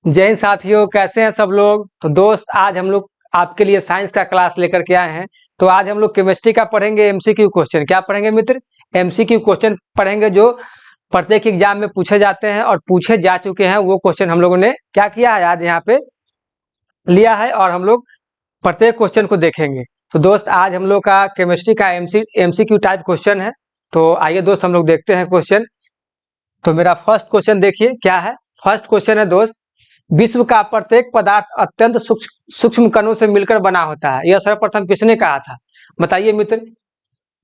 जय हिंद साथियों, कैसे हैं सब लोग। तो दोस्त, आज हम लोग आपके लिए साइंस का क्लास लेकर के आए हैं। तो आज हम लोग केमिस्ट्री का पढ़ेंगे एमसीक्यू क्वेश्चन। क्या पढ़ेंगे मित्र? एमसीक्यू क्वेश्चन पढ़ेंगे, जो प्रत्येक एग्जाम में पूछे जाते हैं और पूछे जा चुके हैं। वो क्वेश्चन हम लोगों ने क्या किया है, आज यहाँ पे लिया है और हम लोग प्रत्येक क्वेश्चन को देखेंगे। तो दोस्त, आज हम लोग का केमिस्ट्री का एमसीक्यू टाइप क्वेश्चन है। तो आइए दोस्त, हम लोग देखते हैं क्वेश्चन। तो मेरा फर्स्ट क्वेश्चन देखिए क्या है। फर्स्ट क्वेश्चन है दोस्त, विश्व का प्रत्येक पदार्थ अत्यंत सूक्ष्म कणों से मिलकर बना होता है। यह सर्वप्रथम किसने कहा था? बताइए मित्र।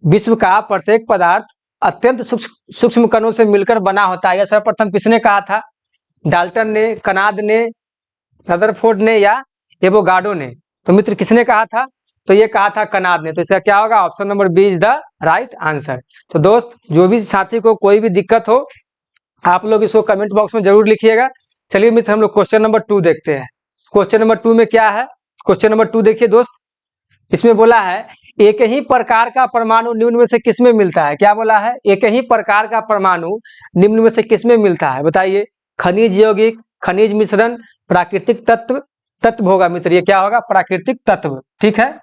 विश्व का प्रत्येक पदार्थ अत्यंत सूक्ष्म कणों से मिलकर बना होता है, यह सर्वप्रथम किसने कहा था? डाल्टन ने, कनाद ने, रदरफोर्ड ने या एवोगाड्रो ने? तो मित्र, किसने कहा था? तो ये कहा था कनाद ने। तो इसका क्या होगा? Option number B is the right answer. तो दोस्त, जो भी साथी को कोई भी दिक्कत हो, आप लोग इसको कमेंट बॉक्स में जरूर लिखिएगा। चलिए मित्र, हम लोग क्वेश्चन नंबर 2 देखते हैं। क्वेश्चन नंबर 2 में क्या है? क्वेश्चन नंबर 2 देखिए दोस्त, इसमें बोला है एक ही प्रकार का परमाणु निम्न में से किस में मिलता है? क्या बोला है? एक ही प्रकार का परमाणु निम्न में से किस में मिलता है? बताइए। खनिज यौगिक, खनिज मिश्रण, प्राकृतिक तत्व, तत्व होगा मित्र। ये क्या होगा? प्राकृतिक तत्व, ठीक है,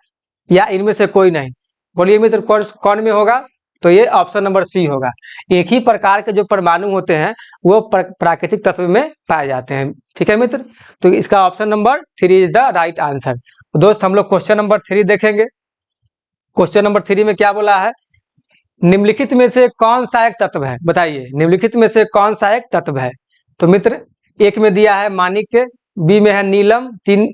या इनमें से कोई नहीं? बोलिए मित्र, कौन में होगा? तो ये ऑप्शन नंबर सी होगा। एक ही प्रकार के जो परमाणु होते हैं वो प्राकृतिक तत्व में पाए जाते हैं, ठीक है मित्र। तो इसका option number 3 is the right answer. तो दोस्त, हम लोग क्वेश्चन नंबर 3 देखेंगे। क्वेश्चन नंबर 3 में क्या बोला है? निम्नलिखित में से कौन सा एक तत्व है? बताइए, निम्नलिखित में से कौन सा एक तत्व है? तो मित्र, एक में दिया है माणिक्य, बी में है नीलम, तीन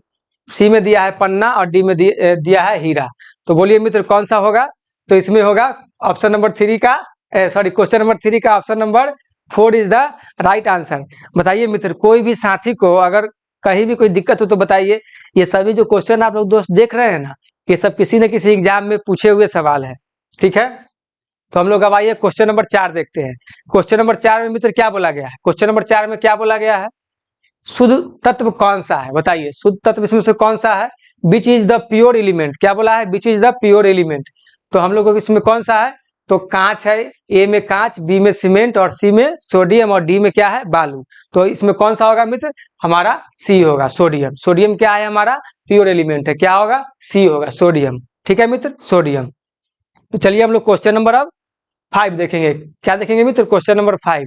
सी में दिया है पन्ना और डी में दिया है हीरा। तो बोलिए मित्र, कौन सा होगा? तो इसमें होगा ऑप्शन नंबर 3 का, सॉरी, क्वेश्चन नंबर 3 का option number 4 is the right answer. बताइए मित्र, कोई भी साथी को अगर कहीं भी कोई दिक्कत हो तो बताइए। ये सभी जो क्वेश्चन आप लोग दोस्त देख रहे हैं ना, ये सब किसी न किसी एग्जाम में पूछे हुए सवाल है, ठीक है। तो हम लोग अब आइए क्वेश्चन नंबर 4 देखते हैं। क्वेश्चन नंबर 4 में मित्र क्या बोला गया है? क्वेश्चन नंबर 4 में क्या बोला गया है? शुद्ध तत्व कौन सा है? बताइए, शुद्ध तत्व इसमें से कौन सा है? Which is the pure element. क्या बोला है? Which is the pure element. तो हम लोग को इसमें कौन सा है? तो कांच है। ए में कांच, बी में सीमेंट और सी में सोडियम और डी में क्या है? बालू। तो इसमें कौन सा होगा मित्र? हमारा सी होगा, सोडियम। सोडियम क्या है? हमारा प्योर एलिमेंट है। क्या होगा? सी होगा, सोडियम, ठीक है मित्र, सोडियम। तो चलिए हम लोग क्वेश्चन नंबर अब 5 देखेंगे। क्या देखेंगे मित्र? Question number 5।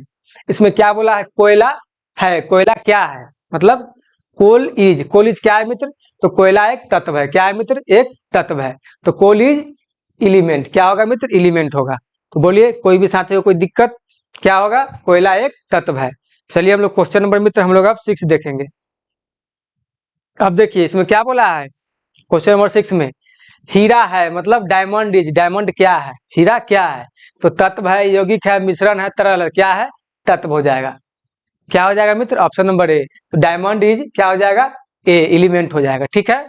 इसमें क्या बोला है? कोयला है। कोयला क्या है? मतलब कोल इज क्या है मित्र? तो कोयला एक तत्व है। क्या है मित्र? एक तत्व है। तो कोल इज एलिमेंट। क्या होगा मित्र? एलिमेंट होगा। तो बोलिए, कोई भी साथी को कोई दिक्कत? क्या होगा? कोयला एक तत्व है। चलिए हम लोग क्वेश्चन नंबर मित्र हम लोग अब 6 देखेंगे। अब देखिए इसमें क्या बोला है। क्वेश्चन नंबर 6 में हीरा है, मतलब डायमंड इज। डायमंड क्या है? हीरा क्या है? तो तत्व है, यौगिक है, मिश्रण है, तरल है। क्या है? तत्व हो जाएगा। क्या हो जाएगा मित्र? Option number A. तो डायमंड इज क्या हो जाएगा? ए, एलिमेंट हो जाएगा, ठीक है।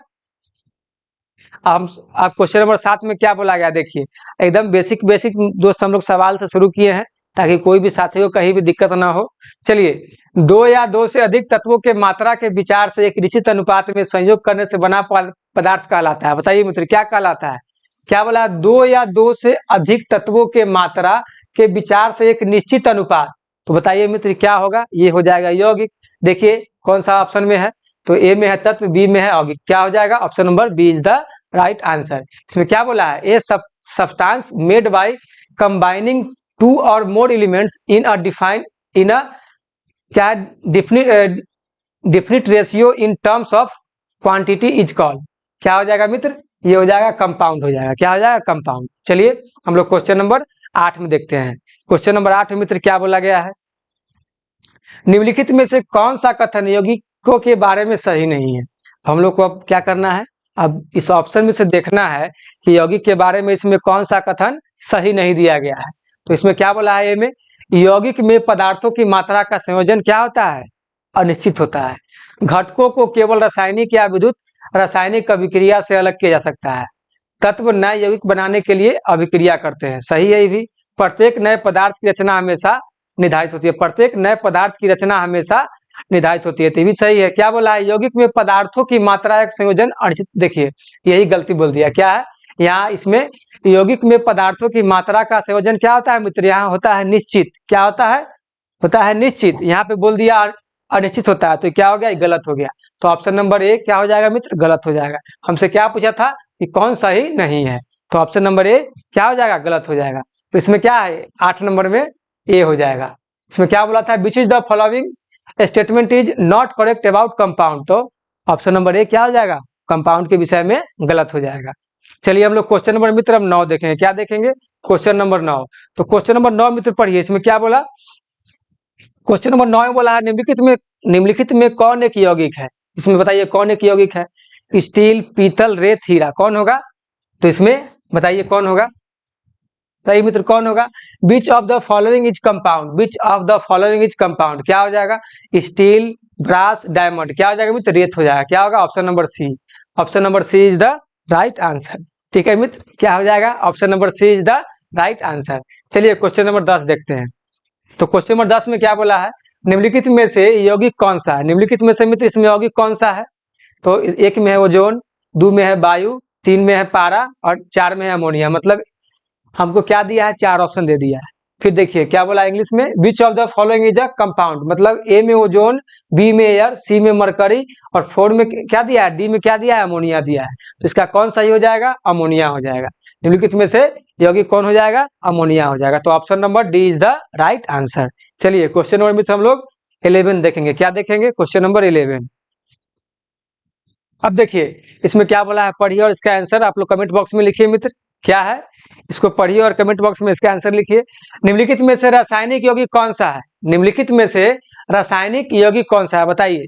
अब क्वेश्चन नंबर 7 में क्या बोला गया? देखिए, एकदम बेसिक बेसिक दोस्त हम लोग सवाल से शुरू किए हैं, ताकि कोई भी साथी को कहीं भी दिक्कत ना हो। चलिए, दो या दो से अधिक तत्वों के मात्रा के विचार से एक निश्चित अनुपात में संयोग करने से बना पदार्थ कहलाता है। बताइए मित्र, क्या कहलाता है? क्या बोला? दो या दो से अधिक तत्वों के मात्रा के विचार से एक निश्चित अनुपात। तो बताइए मित्र, क्या होगा? ये हो जाएगा यौगिक। देखिए कौन सा ऑप्शन में है? तो ए में है तत्व, बी में है यौगिक। क्या हो जाएगा? Option number B is the right answer. इसमें क्या बोला है? A substance made by combining two or more elements in a क्या definite ratio in terms of quantity is called. क्या हो जाएगा मित्र? ये हो जाएगा कंपाउंड हो जाएगा। क्या हो जाएगा? कंपाउंड। चलिए हम लोग क्वेश्चन नंबर 8 में देखते हैं। क्वेश्चन नंबर 8 में मित्र क्या बोला गया है? निम्नलिखित में से कौन सा कथन यौगिकों के बारे में सही नहीं है? हम लोग को अब क्या करना है? अब इस ऑप्शन में से देखना है कि यौगिक के बारे में इसमें कौन सा कथन सही नहीं दिया गया है। तो इसमें क्या बोला है? ए में यौगिक में पदार्थों की मात्रा का संयोजन क्या होता है? अनिश्चित होता है। घटकों को केवल रासायनिक या विद्युत रासायनिक अभिक्रिया से अलग किया जा सकता है। तत्व नए यौगिक बनाने के लिए अभिक्रिया करते हैं। सही है ये भी। प्रत्येक नए पदार्थ की रचना हमेशा निर्धारित होती है। प्रत्येक नए पदार्थ की रचना हमेशा निर्धारित होती है, तो भी सही है। क्या बोला है? यौगिक में पदार्थों की मात्रा एक संयोजन अनिश्चित। देखिए यही गलती बोल दिया। क्या है यहाँ? इसमें यौगिक में पदार्थों की मात्रा का संयोजन क्या होता है मित्र? यहाँ होता है निश्चित। क्या होता है? होता है निश्चित। यहाँ पे बोल दिया अनिश्चित होता है, तो क्या हो गया, ये गलत हो गया। तो ऑप्शन नंबर ए क्या हो जाएगा मित्र, गलत हो जाएगा। हमसे क्या पूछा था कि कौन सही नहीं है, तो ऑप्शन नंबर ए क्या हो जाएगा, गलत हो जाएगा। तो इसमें क्या है, 8 नंबर में ए हो जाएगा। इसमें क्या बोला था, which is the following statement is not correct about compound, तो ऑप्शन नंबर ए क्या हो जाएगा, कंपाउंड के विषय में गलत हो जाएगा। चलिए हम लोग क्वेश्चन नंबर मित्र हम 9 देखेंगे, क्या देखेंगे, क्वेश्चन नंबर 9। तो क्वेश्चन नंबर 9 मित्र पढ़िए, इसमें क्या बोला, क्वेश्चन नंबर 9 में बोला है निम्नलिखित में कौन एक यौगिक है। इसमें बताइए कौन एक यौगिक है, स्टील, पीतल, रेत, हीरा, कौन होगा। तो इसमें बताइए कौन होगा, सही मित्र कौन होगा, विच of the following is compound, which of the following is compound, क्या हो जाएगा, स्टील, ब्रास, डायमंड, क्या हो जाएगा मित्र, रेत हो जाएगा, क्या होगा, option number C. Option number C is the right answer. ठीक है मित्र, क्या हो जाएगा, option number C is the right answer. चलिए क्वेश्चन नंबर 10 देखते हैं। तो क्वेश्चन नंबर 10 में क्या बोला है, निम्नलिखित में से यौगिक कौन सा है, निम्नलिखित में से मित्र इसमें यौगिक कौन सा है। तो एक में है ओजोन, 2 में है वायु, 3 में है पारा और 4 में है अमोनिया। मतलब हमको क्या दिया है, 4 ऑप्शन दे दिया है। फिर देखिए क्या बोला इंग्लिश में, विच of the following is a compound, मतलब ए में ओजोन, बी में एयर, सी में मरकरी और 4 में क्या दिया है, डी में क्या दिया है, अमोनिया दिया है। तो इसका कौन सही हो जाएगा, अमोनिया हो जाएगा। निम्नलिखित में से यौगिक कौन हो जाएगा, अमोनिया हो जाएगा। तो option number D is the right answer. चलिए क्वेश्चन नंबर में हम लोग 11 देखेंगे, क्या देखेंगे, क्वेश्चन नंबर 11। अब देखिए इसमें क्या बोला है, पढ़िए और इसका आंसर आप लोग कमेंट बॉक्स में लिखिए मित्र, क्या है इसको पढ़िए और कमेंट बॉक्स में इसका आंसर लिखिए। निम्नलिखित में से रासायनिक यौगिक कौन सा है, निम्नलिखित में से रासायनिक यौगिक कौन सा है, बताइए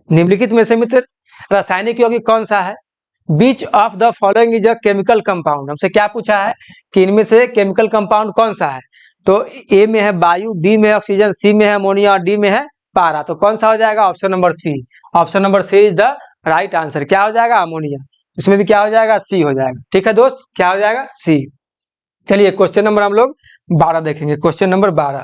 निम्नलिखित में से मित्र रासायनिक यौगिक कौन सा है। Which of the following is a chemical compound, हमसे क्या पूछा है कि इनमें से केमिकल कंपाउंड कौन सा है। तो ए में है वायु, बी में है ऑक्सीजन, सी में है अमोनिया और डी में है पारा। तो कौन सा हो जाएगा, option number C. Option number C is the right answer. क्या हो जाएगा, अमोनिया। इसमें भी क्या हो जाएगा, सी हो जाएगा। ठीक है दोस्त, क्या हो जाएगा, सी। चलिए क्वेश्चन नंबर हम लोग 12 देखेंगे, क्वेश्चन नंबर 12।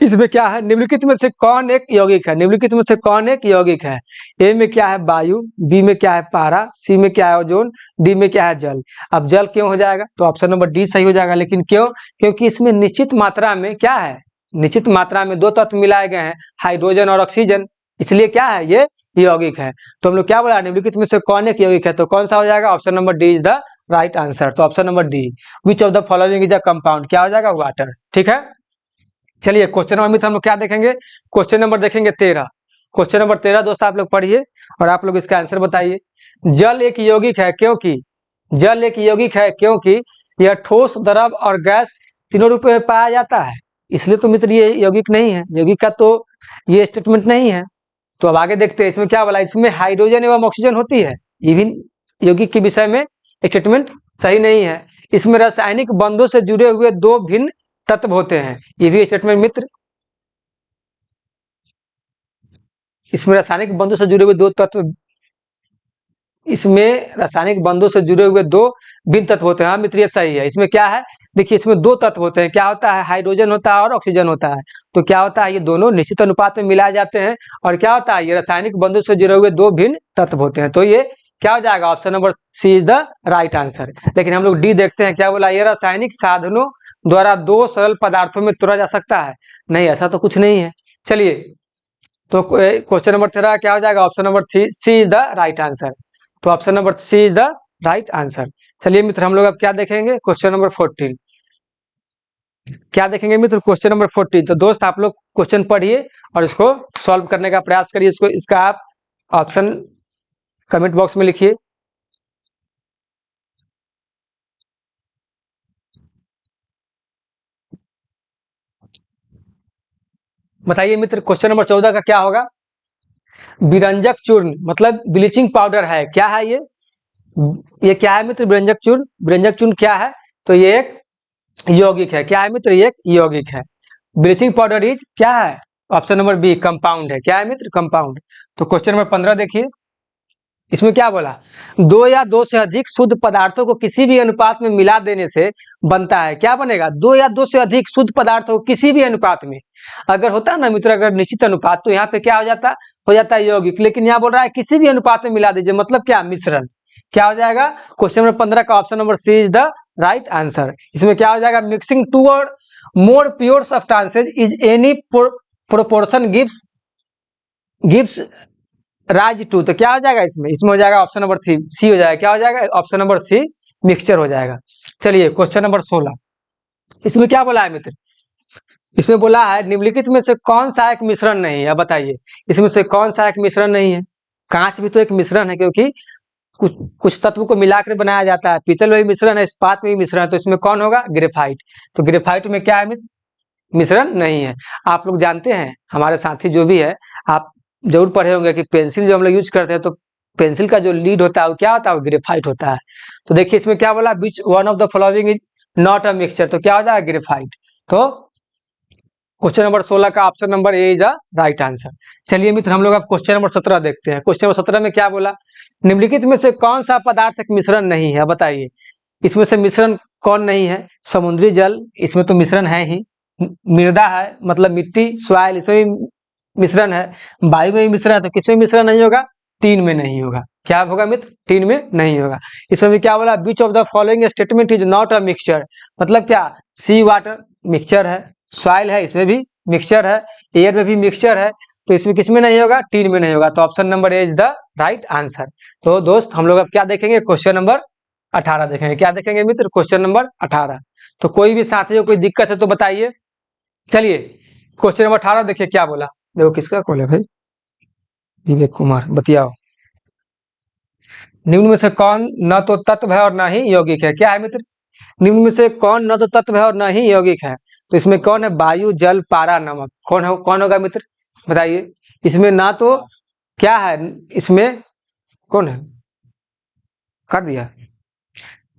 इसमें क्या है, निम्नलिखित में से कौन एक यौगिक है, निम्नलिखित में से कौन एक यौगिक है। ए में क्या है, वायु, बी में क्या है, पारा, सी में क्या है, ओजोन, डी में क्या है, जल। अब जल क्यों हो जाएगा, तो ऑप्शन नंबर डी सही हो जाएगा। लेकिन क्यों, क्योंकि इसमें निश्चित मात्रा में क्या है, निश्चित मात्रा में 2 तत्व मिलाए गए हैं, हाइड्रोजन और ऑक्सीजन, इसलिए क्या है, ये यौगिक है। तो हम लोग क्या बोला, निम्नलिखित में से कौन एक यौगिक है, तो कौन सा हो जाएगा, option number D is the right answer. तो option number D, which of the following is a compound, क्या हो जाएगा, वाटर। ठीक है, चलिए क्वेश्चन नंबर में हम लोग क्या देखेंगे, क्वेश्चन नंबर देखेंगे 13। क्वेश्चन नंबर 13 दोस्त आप लोग पढ़िए और आप लोग इसका आंसर बताइए। जल एक यौगिक है क्योंकि, जल एक यौगिक है क्योंकि यह ठोस, द्रव और गैस तीनों रूप में पाया जाता है, इसलिए तो मित्र ये यौगिक नहीं है, यौगिक का तो ये स्टेटमेंट नहीं है। तो अब आगे देखते हैं इसमें क्या बोला, इसमें हाइड्रोजन एवं ऑक्सीजन होती है, ये भी यौगिक के विषय में स्टेटमेंट सही नहीं है। इसमें रासायनिक बंधों से जुड़े हुए 2 भिन्न तत्व होते हैं, ये भी स्टेटमेंट मित्र। इसमें रासायनिक बंधों से जुड़े हुए 2 तत्व, इसमें रासायनिक बंधों से जुड़े हुए 2 भिन्न तत्व होते हैं, हाँ मित्र ये सही है। इसमें क्या है, देखिए इसमें 2 तत्व होते हैं, क्या होता है, हाइड्रोजन होता है और ऑक्सीजन होता है। तो क्या होता है, ये दोनों निश्चित अनुपात में मिलाए जाते हैं और क्या होता है, ये रासायनिक बंधों से जुड़े हुए 2 भिन्न तत्व होते हैं। तो ये क्या हो जाएगा, option number C is the right answer. लेकिन हम लोग डी देखते हैं, क्या बोला, ये रासायनिक साधनों द्वारा 2 सरल पदार्थों में तोड़ा जा सकता है, नहीं ऐसा तो कुछ नहीं है। चलिए तो क्वेश्चन नंबर 13 क्या हो जाएगा, option number C is the right answer. तो option number C is the right answer. चलिए मित्र हम लोग अब क्या देखेंगे, क्वेश्चन नंबर 14। क्या देखेंगे मित्र, क्वेश्चन नंबर 14। तो दोस्त आप लोग क्वेश्चन पढ़िए और इसको सॉल्व करने का प्रयास करिए, इसको इसका आप ऑप्शन कमेंट बॉक्स में लिखिए। बताइए मित्र क्वेश्चन नंबर 14 का क्या होगा, विरंजक चूर्ण मतलब ब्लीचिंग पाउडर है, क्या है ये क्या है मित्र, विरंजक चूर्ण। विरंजक चूर्ण क्या है, तो ये एक यौगिक है, क्या है मित्र, ये एक यौगिक है। ब्लीचिंग पाउडर इज क्या है, ऑप्शन नंबर बी कंपाउंड है, क्या है मित्र, कंपाउंड। तो क्वेश्चन नंबर 15 देखिए, इसमें क्या बोला, 2 या 2 से अधिक शुद्ध पदार्थों को किसी भी अनुपात में मिला देने से बनता है, क्या बनेगा, 2 या 2 से अधिक शुद्ध पदार्थों को किसी भी अनुपात में, अगर होता है ना मित्र, अगर निश्चित अनुपात तो यहाँ पे क्या हो जाता है यौगिक, लेकिन यहाँ बोल रहा है किसी भी अनुपात में मिला दीजिए, मतलब क्या, मिश्रण। क्या हो जाएगा, क्वेश्चन नंबर 15 का option number C is the right answer. इसमें क्या हो जाएगा, mixing 2 or more pure substances is any proportion gives gives rise to, तो क्या हो जाएगा इसमें? इसमें हो जाएगा ऑप्शन नंबर सी हो जाएगा। क्या हो जाएगा? ऑप्शन नंबर सी मिक्सचर हो जाएगा। चलिए क्वेश्चन नंबर 16, इसमें क्या बोला है मित्र? इसमें बोला है निम्नलिखित में से कौन सा एक मिश्रण नहीं है? अब बताइए इसमें से कौन सा एक मिश्रण नहीं है? कांच भी तो एक मिश्रण है, क्योंकि कुछ तत्व को मिलाकर बनाया जाता है। पीतल में भी मिश्रण है, इस्पात में भी मिश्रण है, तो इसमें कौन होगा? ग्रेफाइट। तो ग्रेफाइट में क्या है मित्र? मिश्रण नहीं है। आप लोग जानते हैं, हमारे साथी जो भी है, आप जरूर पढ़े होंगे कि पेंसिल जो हम लोग यूज करते हैं, तो पेंसिल का जो लीड होता है वो क्या होता है? वो ग्रेफाइट होता है। तो देखिए इसमें क्या बोला? Which one of the following is not a mixture, तो क्या हो जाएगा? ग्रेफाइट। तो क्वेश्चन नंबर 16 का option number A is the right answer. चलिए मित्र हम लोग अब क्वेश्चन नंबर 17 देखते हैं। क्वेश्चन नंबर 17 में क्या बोला? निम्नलिखित में से कौन सा पदार्थ एक मिश्रण नहीं है? बताइए इसमें से मिश्रण कौन नहीं है? समुद्री जल, इसमें तो मिश्रण है ही। मृदा है, मतलब मिट्टी, सॉइल, इसमें भी मिश्रण है। वायु में भी मिश्रण है, तो किसमें मिश्रण नहीं होगा? तीन में नहीं होगा। क्या होगा मित्र? तीन में नहीं होगा। इसमें भी क्या बोला? विच of the following statement is not a mixture, मतलब क्या? सी वाटर मिक्सचर है, सॉइल है इसमें भी मिक्सचर है, एयर में भी मिक्सचर है, तो इसमें किसमें नहीं होगा? तीन में नहीं होगा। तो option number A is the right answer. तो दोस्त हम लोग अब क्या देखेंगे? क्वेश्चन नंबर 18 देखेंगे। क्या देखेंगे मित्र? Question number 18। तो कोई भी साथी को कोई दिक्कत है तो बताइए। चलिए क्वेश्चन नंबर 18 देखिए क्या बोला। देखो किसका कॉल है भाई? विवेक कुमार, बतियाओ। निम्न में से कौन न तो तत्व है और न ही यौगिक है? क्या है मित्र? निम्न में से कौन न तो तत्व है और न ही यौगिक है? तो इसमें कौन है? वायु, जल, पारा, नमक। कौन होगा मित्र? बताइए। इसमें ना तो क्या है, इसमें कौन है? कर दिया।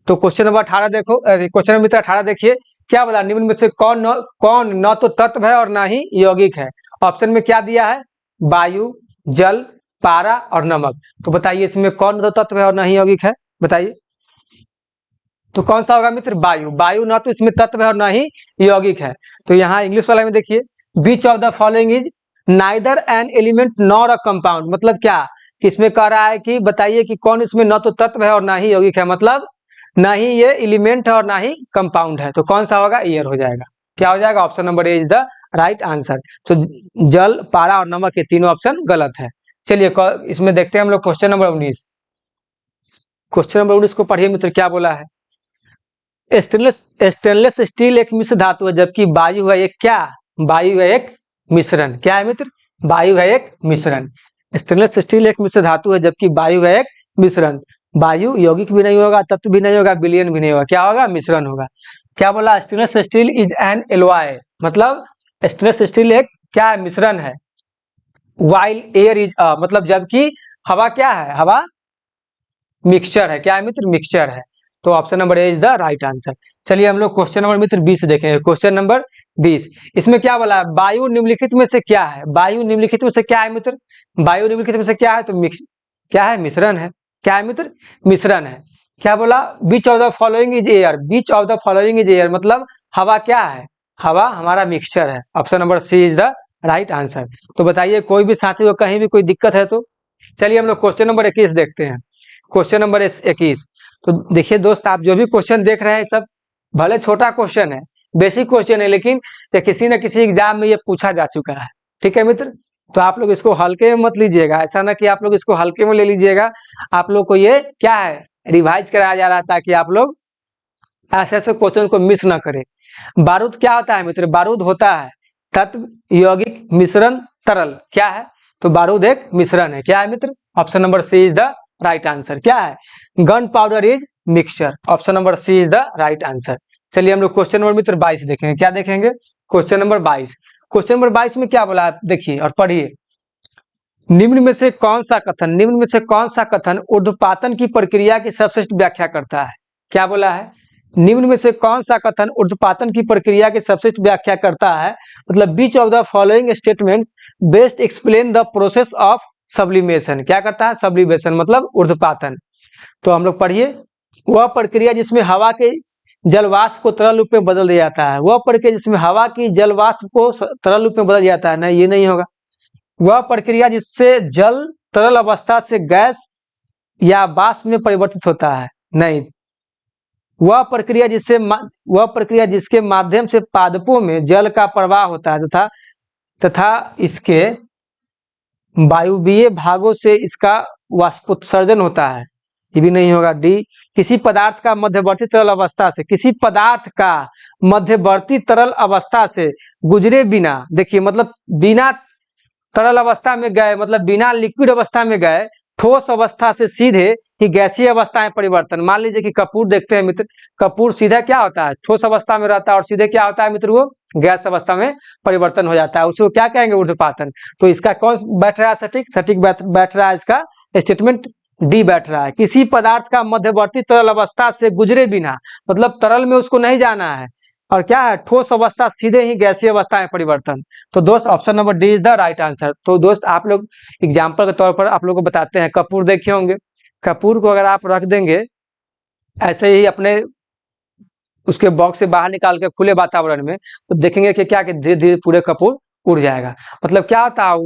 तो क्वेश्चन नंबर 18 देखो, क्वेश्चन नंबर मित्र 18 देखिए क्या बोला? निम्न में से कौन न तो तत्व है और ना ही यौगिक है? ऑप्शन में क्या दिया है? वायु, जल, पारा और नमक। तो बताइए इसमें कौन तो तत्व है और ना ही यौगिक है? बताइए तो कौन सा होगा मित्र? वायु। वायु ना तो इसमें तत्व है और ना ही यौगिक है। तो यहाँ इंग्लिश वाला में देखिए, which of the following is neither an element nor a compound, मतलब क्या? कि इसमें कह रहा है कि बताइए कि कौन इसमें न तो तत्व है और ना ही यौगिक है, मतलब ना ही ये एलिमेंट है और ना ही कंपाउंड है। तो कौन सा होगा? ईयर हो जाएगा। क्या हो जाएगा? Option number A is the right answer. तो जल, पारा और नमक, ये तीनों ऑप्शन गलत है। चलिए इसमें देखते हैं हम लोग क्वेश्चन नंबर 19। क्वेश्चन नंबर 19 को पढ़िए मित्र क्या बोला है? स्टेनलेस स्टील एक मिश्र धातु है, जबकि वायु है एक क्या? वायु है एक मिश्रण। क्या है मित्र? वायु है एक मिश्रण। स्टेनलेस स्टील एक मिश्र धातु है, जबकि वायु है एक मिश्रण। वायु यौगिक भी नहीं होगा, तत्व भी नहीं होगा, विलयन भी नहीं होगा। क्या होगा? मिश्रण होगा। क्या बोला? Stainless steel is an alloy, मतलब स्टेनलेस स्टील एक क्या है? मिश्रण है। वाइल एयर इज अ, मतलब जबकि हवा क्या है? हवा मिक्सचर है। क्या है मित्र? मिक्सचर है। तो option number A is the right answer. चलिए हम लोग क्वेश्चन नंबर मित्र 20 देखेंगे। क्वेश्चन नंबर 20, इसमें क्या बोला? वायु निम्नलिखित में से क्या है? वायु निम्नलिखित में से क्या है मित्र? वायु निम्नलिखित में से क्या है? तो क्या है? मिश्रण है। क्या है मित्र? मिश्रण है। क्या बोला? Which of the following is air. Which of the following is air, मतलब हवा क्या है? हवा हमारा मिक्सचर है। Option number C is the right answer. तो बताइए कोई भी साथी को कहीं भी कोई दिक्कत है तो? चलिए हम लोग क्वेश्चन नंबर 21 देखते हैं। क्वेश्चन नंबर 21, तो देखिए दोस्त, आप जो भी क्वेश्चन देख रहे हैं सब भले छोटा क्वेश्चन है, बेसिक क्वेश्चन है, लेकिन ये किसी न किसी एग्जाम में ये पूछा जा चुका है। ठीक है मित्र? तो आप लोग इसको हल्के में मत लीजिएगा। ऐसा ना कि आप लोग इसको हल्के में ले लीजिएगा। आप लोग को ये क्या है? रिवाइज कराया जा रहा है, ताकि आप लोग ऐसे ऐसे क्वेश्चन को मिस ना करें। बारूद क्या होता है मित्र? बारूद होता है तत्व, यौगिक, मिश्रण, तरल। क्या है? तो बारूद एक मिश्रण है। क्या है मित्र? Option number C is the right answer. क्या है? Gunpowder is mixture. Option number C is the right answer. चलिए हम लोग क्वेश्चन नंबर मित्र 22 देखेंगे। क्या देखेंगे? Question number 22। क्वेश्चन नंबर 22 में क्या बोला देखिए और पढ़िए। निम्न में से कौन सा कथन, निम्न में से कौन सा कथन ऊर्ध्वपातन की प्रक्रिया की सर्वश्रेष्ठ व्याख्या करता है? क्या बोला है? निम्न में से कौन सा कथन ऊर्ध्वपातन की प्रक्रिया की सर्वश्रेष्ठ व्याख्या करता है? मतलब which of the following statements best explain the process of sublimation. क्या करता है? सब्लिमेशन मतलब ऊर्ध्वपातन। तो हम लोग पढ़िए, वह प्रक्रिया जिसमें हवा के जलवाष्प को तरल रूप में बदल दिया जाता है। वह प्रक्रिया जिसमें हवा की जलवाष्प को तरल रूप में बदल जाता है। नहीं, ये नहीं होगा। वह प्रक्रिया जिससे जल तरल अवस्था से गैस या वाष्प में परिवर्तित होता है। नहीं। वह प्रक्रिया जिसके माध्यम से पादपों में जल का प्रवाह होता है तथा तथा इसके वायुवीय भागों से इसका वाष्पोत्सर्जन होता है, ये भी नहीं होगा। डी, किसी पदार्थ का मध्यवर्ती तरल अवस्था से, किसी पदार्थ का मध्यवर्ती तरल अवस्था से गुजरे बिना, देखिए मतलब बिना तरल अवस्था में गए, मतलब बिना लिक्विड अवस्था में गए ठोस अवस्था से सीधे ही गैसीय अवस्था में परिवर्तन। मान लीजिए कि कपूर देखते हैं मित्र, कपूर सीधा क्या होता है, ठोस अवस्था में रहता है और सीधे क्या होता है मित्र, वो गैस अवस्था में परिवर्तन हो जाता है, उसको क्या कहेंगे, ऊर्ध्वपातन। तो इसका कौन बैठ रहा है सटीक, सटीक बैठ रहा है इसका स्टेटमेंट डी बैठ रहा है। किसी पदार्थ का मध्यवर्ती तरल अवस्था से गुजरे बिना, मतलब तरल में उसको नहीं जाना है, और क्या है, ठोस अवस्था सीधे ही गैसीय अवस्था में परिवर्तन। तो दोस्त option number D is the right answer. तो दोस्त आप लोग एग्जाम्पल के तौर पर आप लोग को बताते हैं, कपूर देखे होंगे, कपूर को अगर आप रख देंगे ऐसे ही अपने उसके बॉक्स से बाहर निकाल के खुले वातावरण में, तो देखेंगे कि क्या, कि धीरे धीरे पूरे कपूर उड़ जाएगा। मतलब क्या होता है,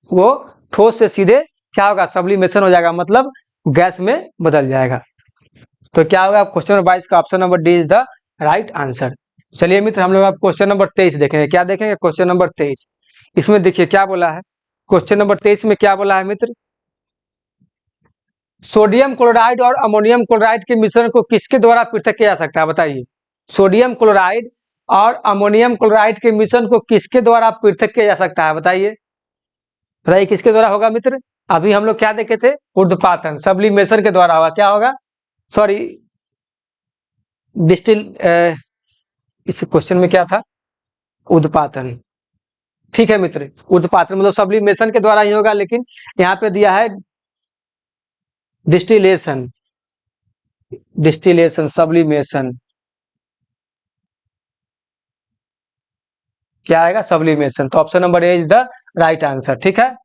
वो ठोस से सीधे क्या होगा, सब्लिमेशन हो जाएगा, मतलब गैस में बदल जाएगा। तो क्या होगा, क्वेश्चन नंबर 22 का option number D is the right answer. चलिए मित्र हम लोग आप क्वेश्चन नंबर 23 देखेंगे। क्या देखेंगे, क्वेश्चन नंबर 23। इसमें देखिए क्या बोला है, क्वेश्चन नंबर 23 में क्या बोला है मित्र, सोडियम क्लोराइड और अमोनियम क्लोराइड के मिश्रण को किसके द्वारा पृथक किया जा सकता है, बताइए। सोडियम क्लोराइड और अमोनियम क्लोराइड के मिश्रण को किसके द्वारा पृथक किया जा सकता है, बताइए। बताइए किसके द्वारा होगा मित्र। अभी हम लोग क्या देखे थे, ऊर्ध्वपातन, सब्लिमेशन के द्वारा होगा। क्या होगा, सॉरी डिस्टिल, इस क्वेश्चन में क्या था, ऊर्ध्वपातन। ठीक है मित्र, ऊर्ध्वपातन मतलब सब्लिमेशन के द्वारा ही होगा, लेकिन यहाँ पे दिया है डिस्टिलेशन, डिस्टिलेशन सब्लिमेशन, क्या आएगा, सब्लिमेशन। तो option number A is the right answer. ठीक है,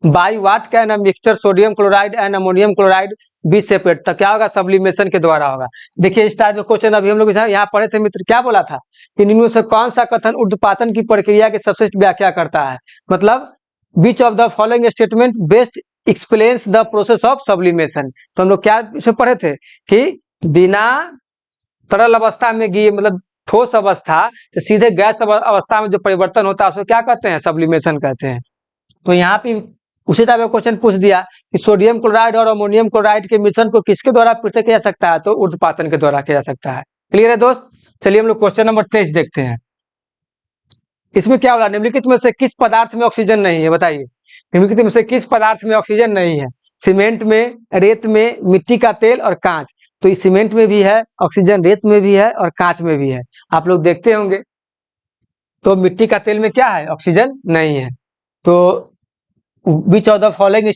by what can a mixture sodium chloride and ammonium chloride B separate, तो क्या होगा, सब्लिमेशन के द्वारा होगा। देखिए इस टाइप का क्वेश्चन अभी हम लोग यहाँ पढ़े थे मित्र, क्या बोला था कि निम्न से कौन सा कथन ऊर्ध्वपातन की प्रक्रिया की सबसे व्याख्या करता है, मतलब which of the following statement best explains the process of sublimation. तो हम लोग क्या इसमें पढ़े थे कि बिना तरल अवस्था में गए, मतलब ठोस अवस्था से सीधे गैस अवस्था में जो परिवर्तन होता है उसको क्या कहते हैं, सब्लिमेशन कहते हैं। तो यहाँ पे उसी टाइप का क्वेश्चन पूछ दिया कि सोडियम क्लोराइड और अमोनियम क्लोराइड के मिश्रण को किसके द्वारा पृथक किया जा सकता है, तो ऊर्ध्वपातन के द्वारा किया जा सकता है। क्लियर है दोस्त। चलिए हम लोग क्वेश्चन नंबर 23 देखते हैं। इसमें क्या होगा, निम्नलिखित में से किस पदार्थ में ऑक्सीजन नहीं है, बताइए। निम्नलिखित में से किस पदार्थ में ऑक्सीजन नहीं है, सीमेंट में, रेत में, मिट्टी का तेल और कांच। तो इस सीमेंट में भी है ऑक्सीजन, रेत में भी है और कांच में भी है, आप लोग देखते होंगे। तो मिट्टी का तेल में क्या है, ऑक्सीजन नहीं है। तो विच of the following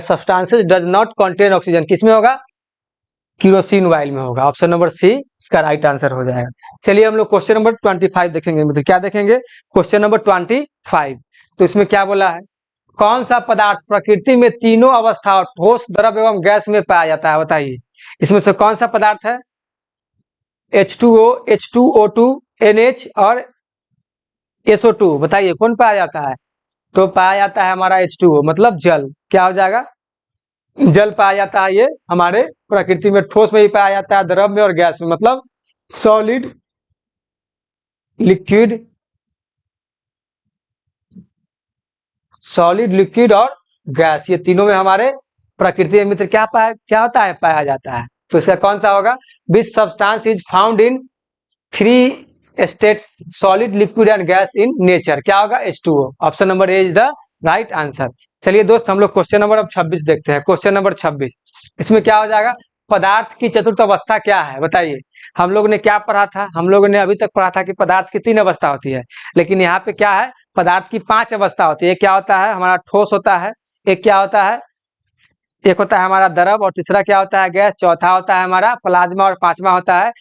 substances does not contain oxygen, किसमें होगा, केरोसिन ऑयल में होगा। ऑप्शन नंबर सी इसका राइट आंसर हो जाएगा। चलिए हम लोग क्वेश्चन नंबर 25 देखेंगे मित्र। क्या देखेंगे, क्वेश्चन नंबर 25। तो इसमें क्या बोला है, कौन सा पदार्थ प्रकृति में तीनों अवस्था, ठोस, द्रव एवं गैस में पाया जाता है, बताइए। इसमें से कौन सा पदार्थ है, H2O, H2O2, NH और SO2, बताइए कौन पाया जाता है। तो पाया जाता है हमारा H2O, मतलब जल। क्या हो जाएगा, जल पाया जाता है, ये हमारे प्रकृति में ठोस में भी पाया जाता है, द्रव में और गैस में, मतलब सॉलिड, लिक्विड, सॉलिड, लिक्विड और गैस, ये तीनों में हमारे प्रकृति में मित्र क्या होता है, पाया जाता है। तो इसका कौन सा होगा, which substance is found in 3 states solid, liquid and gas in nature, क्या होगा, H2O। Option number A is the right answer. चलिए दोस्त हम लोग क्वेश्चन नंबर अब 26 देखते हैं। क्वेश्चन नंबर 26, इसमें क्या हो जाएगा, पदार्थ की चतुर्थ अवस्था क्या है, बताइए। हम लोग ने क्या पढ़ा था, हम लोगों ने अभी तक पढ़ा था कि पदार्थ की 3 अवस्था होती है, लेकिन यहाँ पे क्या है, पदार्थ की 5 अवस्था होती है। क्या होता है, हमारा ठोस होता है, एक क्या होता है, एक होता है हमारा द्रव, और तीसरा क्या होता है, गैस, चौथा होता है हमारा प्लाज्मा, और 5वां होता है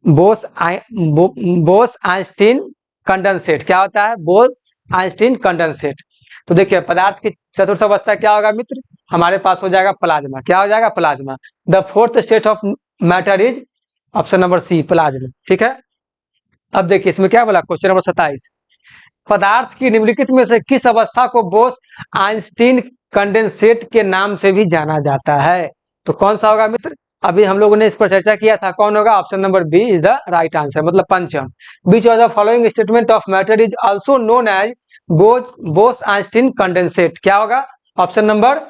बोस आइंस्टीन कंडेंसेट। क्या होता है, बोस आइंस्टीन कंडेंसेट। तो देखिए पदार्थ की चतुर्थ अवस्था क्या होगा मित्र, हमारे पास हो जाएगा प्लाज्मा। क्या हो जाएगा, plasma. The fourth state of matter is option number C, plasma. ठीक है, अब देखिए इसमें क्या बोला, क्वेश्चन नंबर 27, पदार्थ की निम्नलिखित में से किस अवस्था को बोस आइंस्टीन कंडेंसेट के नाम से भी जाना जाता है। तो कौन सा होगा मित्र, अभी हम लोगों ने इस पर चर्चा किया था, कौन होगा? Option number B is the right answer, मतलब पंचम। Which of the following statement of matter is also known as Bose Einstein condensate, क्या होगा? ऑप्शन नंबर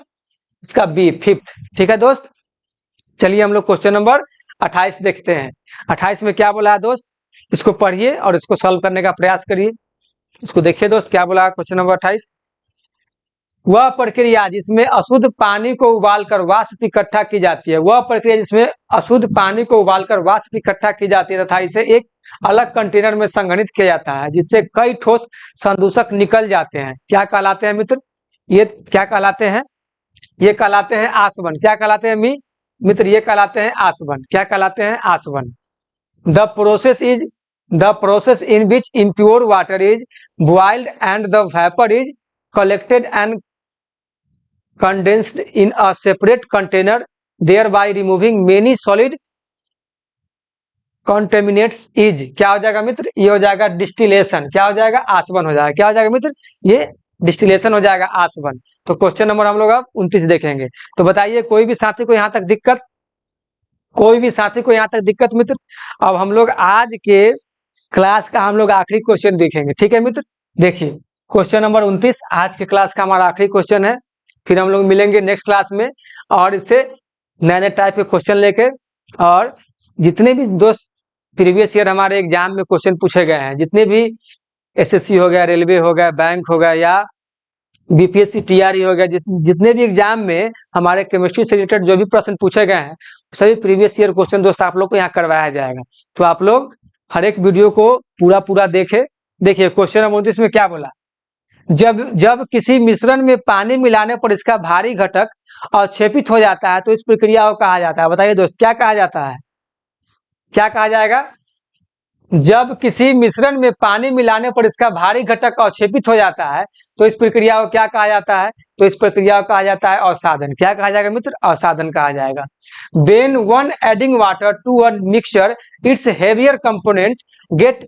इसका बी, फिफ्थ। ठीक है दोस्त, चलिए हम लोग क्वेश्चन नंबर 28 देखते हैं। 28 में क्या बोला है दोस्त, इसको पढ़िए और इसको सॉल्व करने का प्रयास करिए। इसको देखिए दोस्त, क्या बोला क्वेश्चन नंबर 28। वह प्रक्रिया जिसमें अशुद्ध पानी को उबालकर वाष्प इकट्ठा की जाती है, वह प्रक्रिया जिसमें अशुद्ध पानी को उबालकर वाष्प इकट्ठा की जाती है तथा इसे एक अलग कंटेनर में संघनित किया जाता है, जिससे कई ठोस संदूषक निकल जाते हैं, क्या कहलाते हैं मित्र? ये क्या कहलाते हैं? ये कहलाते हैं आसवन। क्या कहलाते हैं मित्र? ये कहलाते हैं आसवन। क्या कहलाते हैं? आसवन। The process in which impure water is boiled and the vapour is collected and condensed in a separate container, thereby removing many solid contaminants is, क्या हो जाएगा मित्र? ये हो जाएगा डिस्टिलेशन। क्या हो जाएगा? आसवन हो जाएगा। क्या हो जाएगा मित्र? ये डिस्टिलेशन हो जाएगा, आसवन। तो क्वेश्चन नंबर हम लोग अब 29 देखेंगे। तो बताइए कोई भी साथी को यहाँ तक दिक्कत? कोई भी साथी को यहाँ तक दिक्कत मित्र? अब हम लोग आज के क्लास का हम लोग आखिरी क्वेश्चन देखेंगे, ठीक है मित्र? देखिए क्वेश्चन नंबर 29 आज के क्लास का हमारा आखिरी क्वेश्चन है। फिर हम लोग मिलेंगे नेक्स्ट क्लास में और इससे नए नए टाइप के क्वेश्चन लेके, और जितने भी दोस्त प्रीवियस ईयर हमारे एग्जाम में क्वेश्चन पूछे गए हैं, जितने भी एसएससी हो गया, रेलवे हो गया, बैंक हो गया या बीपीएससी टीआरई हो गया, जितने भी एग्जाम में हमारे केमिस्ट्री से रिलेटेड जो भी प्रश्न पूछे गए हैं, सभी प्रीवियस ईयर क्वेश्चन दोस्त आप लोग को यहाँ करवाया जाएगा। तो आप लोग हर एक वीडियो को पूरा देखे। देखिए क्वेश्चन नंबर 29 में क्या बोला, जब किसी मिश्रण में पानी मिलाने पर इसका भारी घटक अवक्षेपित हो जाता है तो इस प्रक्रिया को कहा जाता है। बताइए दोस्त, क्या कहा जाता है? क्या कहा जाएगा? जब किसी मिश्रण में पानी मिलाने पर इसका भारी घटक अवक्षेपित हो जाता है तो इस प्रक्रिया को क्या कहा जाता है? तो इस प्रक्रिया को कहा जाता है अवसादन। क्या कहा जाएगा मित्र? अवसादन कहा जाएगा। When one adding water to a mixture, its heavier component get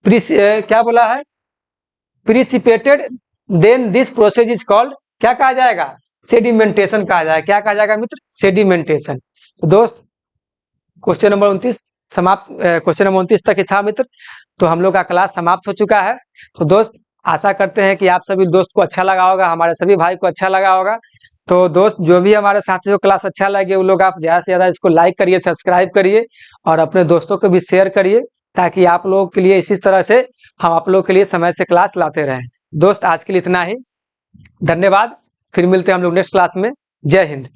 क्या बोला है? Precipitated, then this process is called, क्या कहा जाएगा? सेडिमेंटेशन कहा जाएगा। क्या कहा जाएगा मित्र? सेडिमेंटेशन। तो दोस्त क्वेश्चन नंबर 29 समाप्त, क्वेश्चन नंबर 29 तक ही था मित्र। तो हम लोग का क्लास समाप्त हो चुका है। तो दोस्त आशा करते हैं कि आप सभी दोस्त को अच्छा लगा होगा, हमारे सभी भाई को अच्छा लगा होगा। तो दोस्त जो भी हमारे साथी को क्लास अच्छा लगे वो लोग आप ज़्यादा से ज़्यादा इसको लाइक करिए, सब्सक्राइब करिए और अपने दोस्तों को भी शेयर करिए, ताकि आप लोगों के लिए इसी तरह से हम आप लोगों के लिए समय से क्लास लाते रहें। दोस्त आज के लिए इतना ही, धन्यवाद। फिर मिलते हैं हम लोग नेक्स्ट क्लास में। जय हिंद।